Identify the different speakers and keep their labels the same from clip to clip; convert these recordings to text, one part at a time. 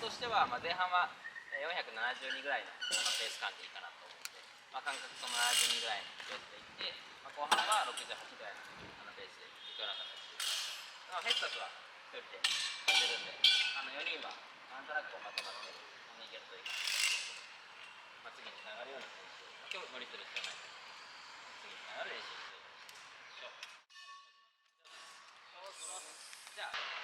Speaker 1: としては、前半は472ぐらいのペース感でいいかなと思って、感覚その72ぐらいのペースでいって、後半は68ぐらいのペースでいくような形で、フェスタスは1人でやってるんで、4人はなんとなくまとまっていけるといいかな、次につながるような選手、今日無理する必要ない次につながる練習をしていきましょう。じゃあ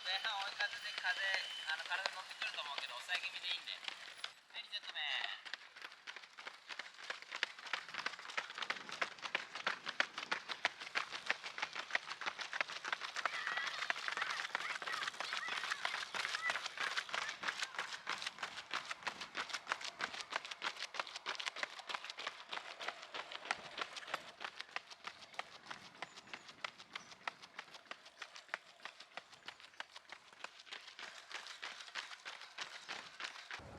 Speaker 1: 前半追い風で体乗ってくると思うけど抑え気味でいいんで、はい、2セット目。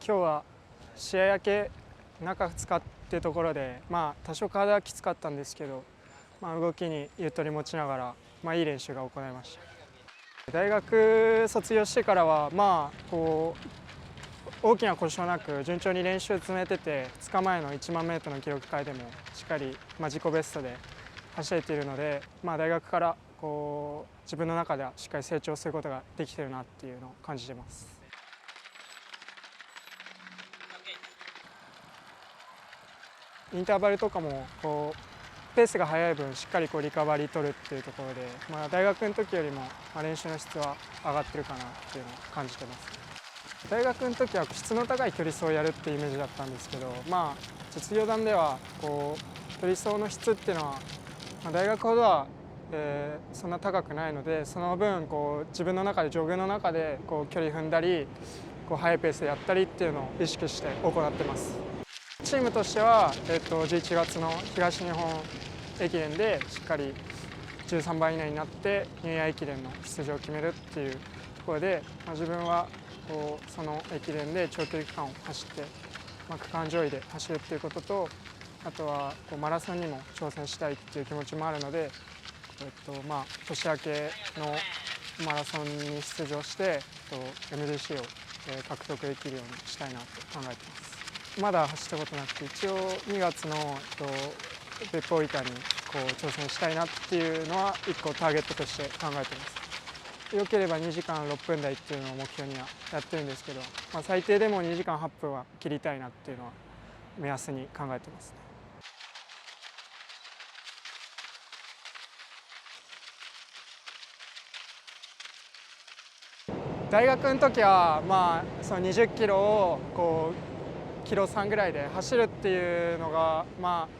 Speaker 2: 今日は試合明け中2日っていうところで、多少体はきつかったんですけど、動きにゆとり持ちながら、いい練習が行えました。大学卒業してからは、大きな故障なく順調に練習を積めてて、2日前の1万メートルの記録会でもしっかり、自己ベストで走れているので、大学から自分の中ではしっかり成長することができているなっていうのを感じています。インターバルとかもペースが速い分しっかりリカバリー取るっていうところで、大学の時よりも練習の質は上がってるかなっていうのを感じてます。大学の時は質の高い距離走をやるっていうイメージだったんですけど、実業団では距離走の質っていうのは、大学ほどはそんな高くないので、その分自分の中でジョグの中で距離踏んだり速いペースでやったりっていうのを意識して行ってます。チームとしては、11月の東日本駅伝でしっかり13番以内になってニューイヤー駅伝の出場を決めるっていうところで、自分はその駅伝で長距離区間を走って、区間上位で走るっていうことと、あとはマラソンにも挑戦したいっていう気持ちもあるので、年明けのマラソンに出場して、MGC を獲得できるようにしたいなと考えています。まだ走ったことなくて、一応2月の別府大分に挑戦したいなっていうのは1個ターゲットとして考えてます。良ければ2時間6分台っていうのを目標にはやってるんですけど、最低でも2時間8分は切りたいなっていうのは目安に考えてますね。大学の時は、その20キロをキロ3ぐらいで走るっていうのが、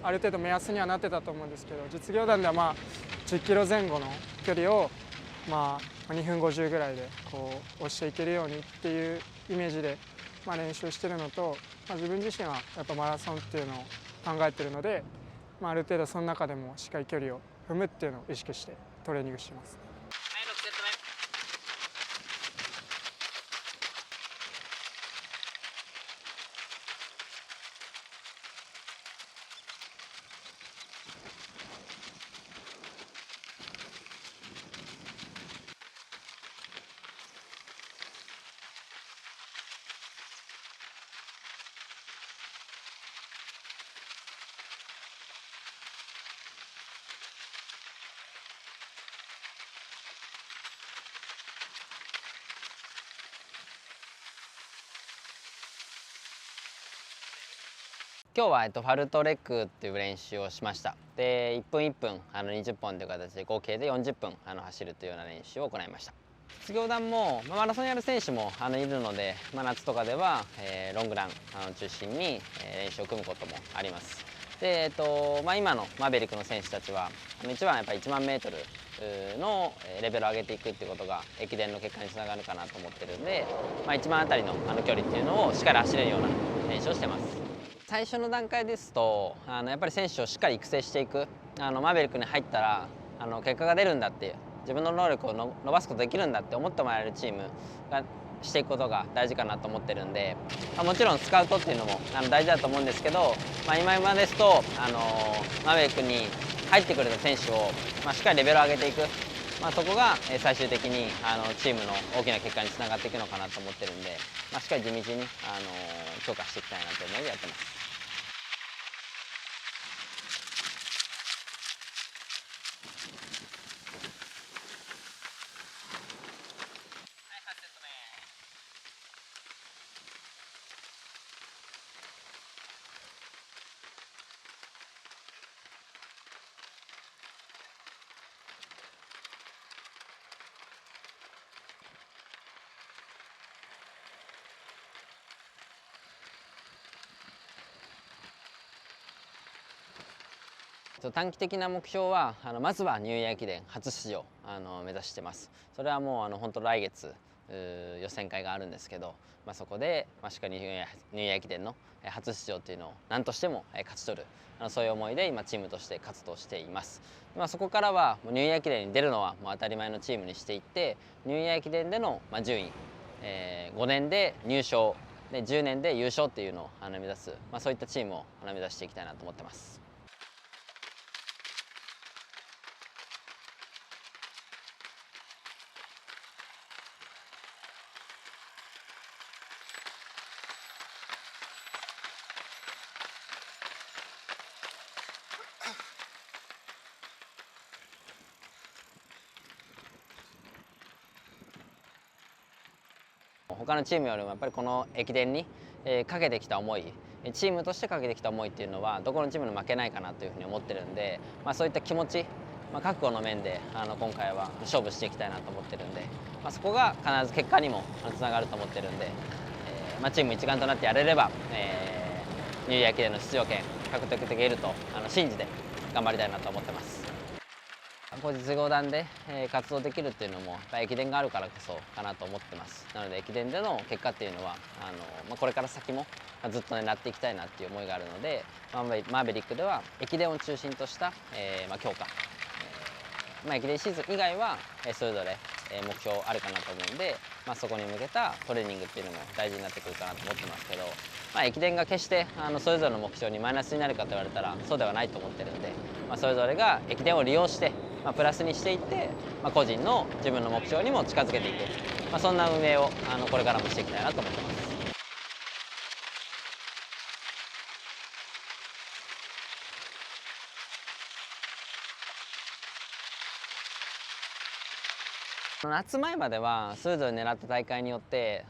Speaker 2: ある程度目安にはなってたと思うんですけど、実業団では10キロ前後の距離を2分50ぐらいで押していけるようにっていうイメージで練習してるのと、自分自身はやっぱマラソンっていうのを考えてるので、ある程度その中でもしっかり距離を踏むっていうのを意識してトレーニングしてます。
Speaker 1: 今日はファルトレックっていう練習をしました。で1分1分20本という形で合計で40分走るというような練習を行いました。実業団もマラソンやる選手もいるので、夏とかではロングラン中心に練習を組むこともあります。で今のマーベリックの選手たちは一番やっぱり1万メートルのレベルを上げていくっていうことが駅伝の結果につながるかなと思ってるんで、1番あたりの距離っていうのをしっかり走れるような練習をしてます。最初の段階ですとやっぱり選手をしっかり育成していく、マーベリックに入ったら結果が出るんだっていう、自分の能力を伸ばすことできるんだって思ってもらえるチームがしていくことが大事かなと思ってるんで、もちろんスカウトっていうのも大事だと思うんですけど、今ですとマーベリックに入ってくれた選手を、しっかりレベルを上げていく、そこが最終的にチームの大きな結果につながっていくのかなと思ってるんで、しっかり地道に強化していきたいなと思いでやってます。短期的な目標はまずはニューイヤー駅伝初出場目指してます。それはもう本当来月予選会があるんですけど、そこでしっかりニューイヤー駅伝の初出場っていうのを何としても勝ち取る、そういう思いで今チームとして活動しています。そこからはニューイヤー駅伝に出るのはもう当たり前のチームにしていって、ニューイヤー駅伝での順位、5年で入賞で10年で優勝っていうのを目指す、そういったチームを目指していきたいなと思ってます。他のチームよりもやっぱりこの駅伝にかけてきた思い、チームとしてかけてきた思いっていうのはどこのチームにも負けないかなというふうに思ってるんで、そういった気持ち、覚悟の面で今回は勝負していきたいなと思ってるんで、そこが必ず結果にもつながると思ってるんで、チーム一丸となってやれれば、ニューイヤー駅伝の出場権獲得できると信じて頑張りたいなと思ってます。後日合談で活動できるっていうのも駅伝があるからこそかなと思ってます。なので駅伝での結果っていうのはこれから先もずっと狙っていきたいなっていう思いがあるので、マーベリックでは駅伝を中心とした強化、駅伝シーズン以外はそれぞれ目標あるかなと思うんで、そこに向けたトレーニングっていうのも大事になってくるかなと思ってますけど、駅伝が決してそれぞれの目標にマイナスになるかと言われたらそうではないと思ってるんで、それぞれが駅伝を利用してプラスにしていって、個人の自分の目標にも近づけていく、そんな運営をこれからもしていきたいなと思ってます。夏前まではそれぞれ狙った大会によって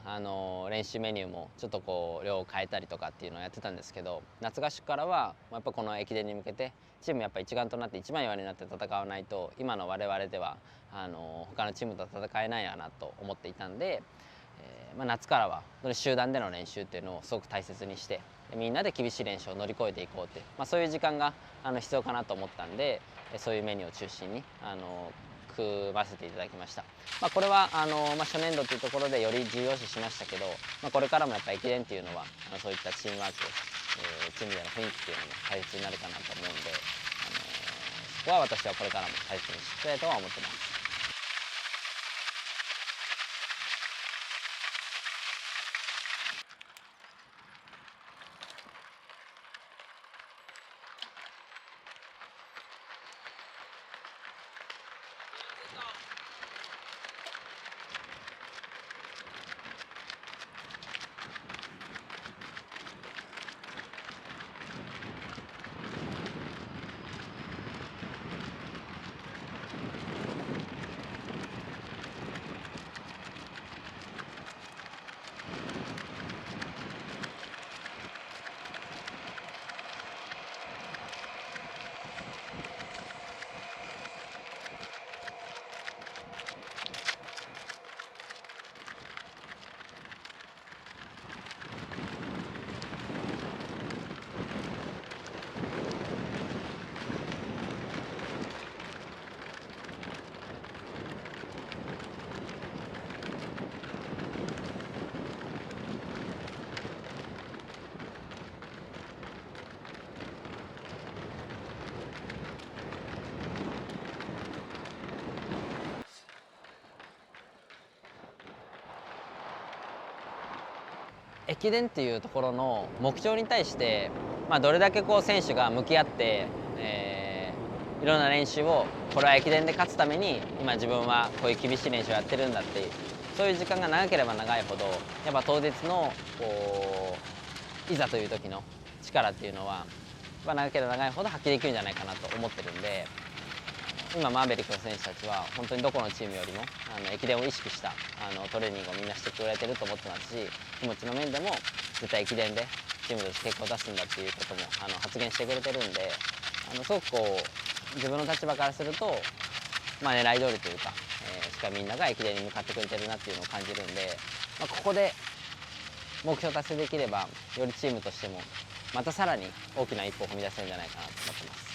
Speaker 1: 練習メニューもちょっと量を変えたりとかっていうのをやってたんですけど、夏合宿からはやっぱこの駅伝に向けてチームやっぱ一丸となって一枚岩になって戦わないと今の我々では他のチームと戦えないやなと思っていたんで、夏からは集団での練習っていうのをすごく大切にして、みんなで厳しい練習を乗り越えていこうって、そういう時間が必要かなと思ったんで、そういうメニューを中心に組ませていただきました。これは初年度というところでより重要視しましたけど、これからもやっぱ駅伝っていうのはそういったチームワーク、チームでの雰囲気っていうのも大切になるかなと思うんで、そこは私はこれからも大切にしていきたいとは思ってます。駅伝っていうところの目標に対して、どれだけこう選手が向き合って、いろんな練習をこれは駅伝で勝つために今自分はこういう厳しい練習をやってるんだっていう、そういう時間が長ければ長いほどやっぱ当日のこういざという時の力っていうのは長ければ長いほど発揮できるんじゃないかなと思ってるんで、今マーベリックの選手たちは本当にどこのチームよりも駅伝を意識したトレーニングをみんなしてくれてると思ってますし、気持ちの面でも絶対駅伝でチームとして結果を出すんだっていうことも発言してくれてるんで、すごくこう自分の立場からすると、狙い通りというか、しっかりみんなが駅伝に向かってくれてるなっていうのを感じるんで、ここで目標達成できればよりチームとしてもまたさらに大きな一歩を踏み出せるんじゃないかなと思ってます。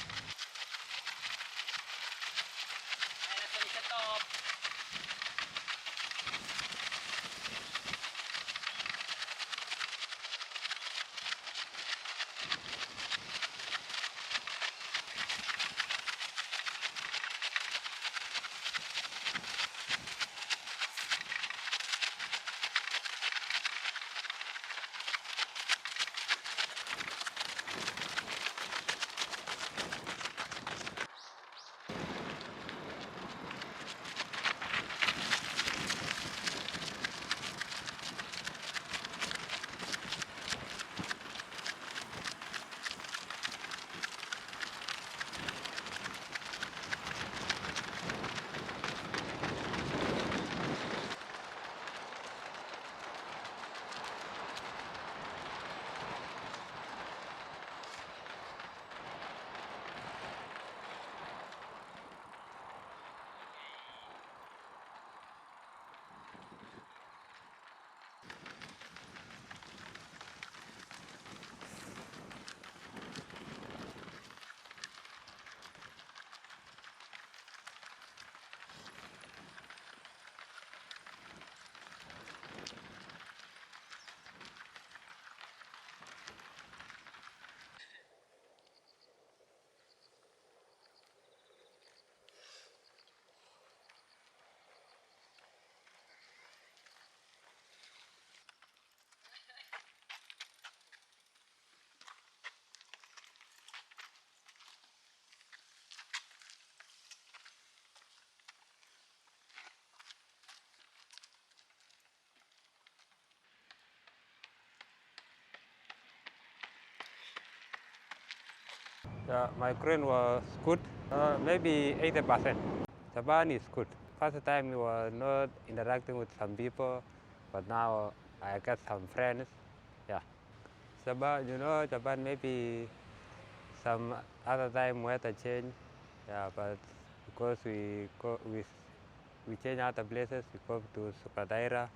Speaker 3: Yeah, my Ukraine was good, maybe 80%. Japan is good. First time we were not interacting with some people, but now I got some friends. Yeah, Japan, Japan maybe some other time weather change. Yeah, but because we change other places, we go to Sukadaira.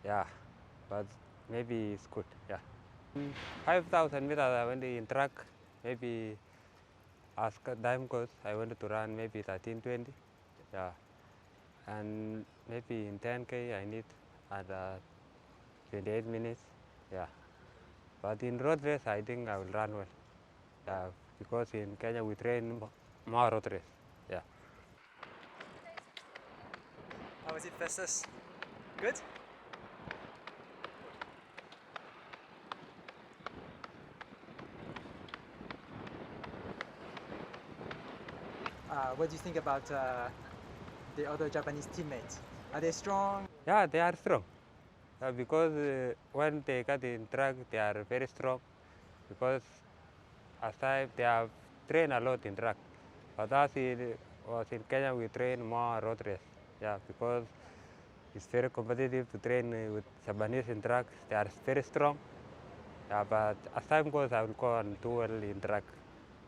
Speaker 3: Yeah, but maybe it's good. Yeah, 5,000 meters I went in track. Maybe as time goes, I wanted to run maybe 13:20. Yeah, and maybe in 10K I need at 28 minutes. Yeah, but in road race I think I will run well. Yeah, because in Kenya we train more road race. Yeah.
Speaker 4: How was it, Festus? Good? What do you think about the other Japanese teammates? Are they strong?
Speaker 3: Yeah, they are strong. Because when they got in track, they are very strong. Because as they have trained a lot in track. But as it was in Kenya, we train more road race. Yeah, because it's very competitive to train with Japanese in track. They are very strong. Yeah, but as time goes, I will go and do well in track.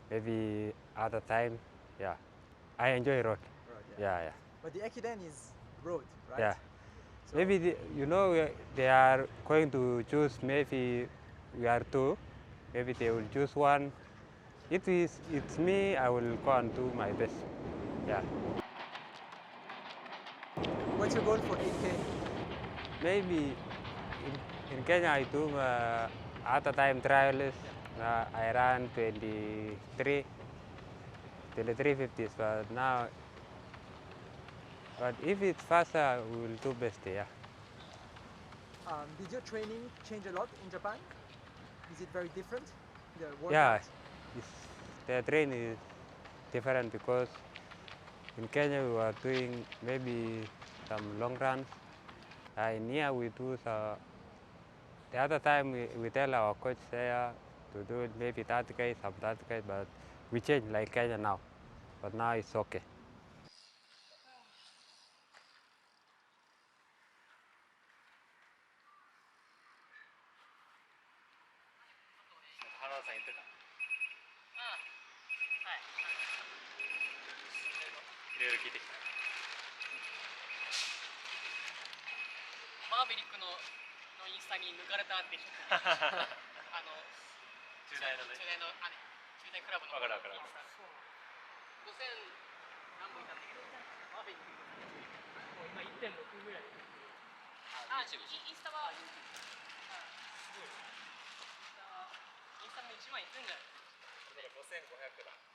Speaker 3: Maybe other time, yeah. I enjoy road.
Speaker 4: Road, yeah.
Speaker 3: Yeah.
Speaker 4: But the Ekiden is road, right?
Speaker 3: Yeah.
Speaker 4: So,
Speaker 3: Maybe they are going to choose. Maybe we are two. Maybe they will choose one. If it's me, I will go and do my best. Yeah.
Speaker 4: what's your goal for 8K?
Speaker 3: Maybe in Kenya I do at a time trials. I ran 23:50s, but if it's faster, we will do best. Yeah.
Speaker 4: Did your training change a lot in Japan? Is it very different? The
Speaker 3: Yeah,
Speaker 4: workout?
Speaker 3: the train is different because in Kenya we were doing maybe some long runs. In here we do the other time we tell our coach there to do it maybe 30K, some 30K, but we change like Kenya now. But now it's okay.
Speaker 1: 原田さん言ってた。ああ、はい。いろいろ聞いてきた。
Speaker 5: マーベリックのインスタに抜かれたって中大のね。中大の中大クラブのインスタ。5000何本いたんだけど、マーベリックもう今 1.6 ぐらい。インスタはすごい。インスタも1万いってんじゃない？5500
Speaker 1: だ。